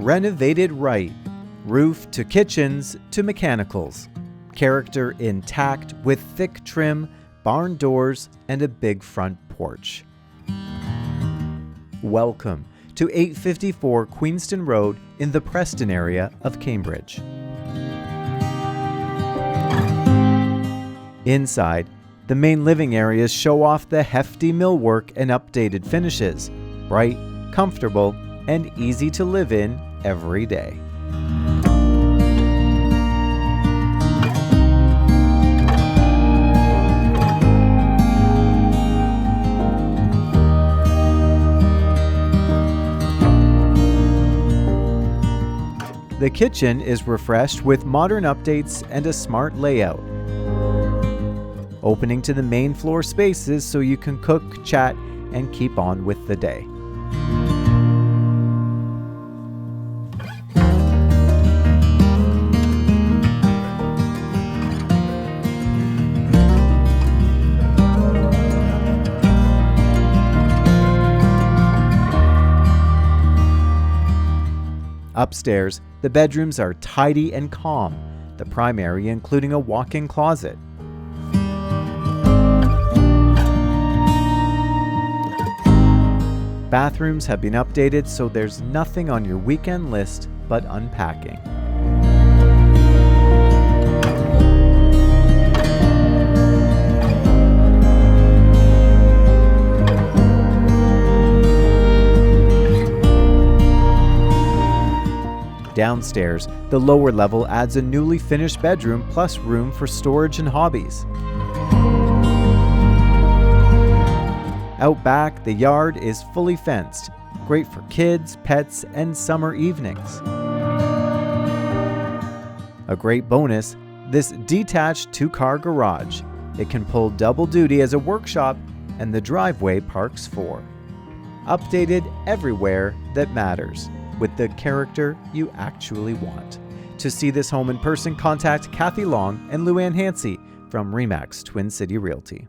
renovated right. Roof to kitchens to mechanicals. Character intact with thick trim, barn doors, and a big front porch. Welcome to 854 Queenston Road in the Preston area of Cambridge. Inside, the main living areas show off the hefty millwork and updated finishes, bright, comfortable, and easy to live in every day. The kitchen is refreshed with modern updates and a smart layout. Opening to the main floor spaces so you can cook, chat, and keep on with the day. Upstairs, the bedrooms are tidy and calm, the primary including a walk-in closet. Bathrooms have been updated, so there's nothing on your weekend list but unpacking. Downstairs, the lower level adds a newly finished bedroom plus room for storage and hobbies. Out back, the yard is fully fenced, great for kids, pets, and summer evenings. A great bonus, this detached 2-car garage. It can pull double duty as a workshop, and the driveway parks 4. Updated everywhere that matters, with the character you actually want. To see this home in person, contact Kathy Long and Luann Hansey from RE/MAX Twin City Realty.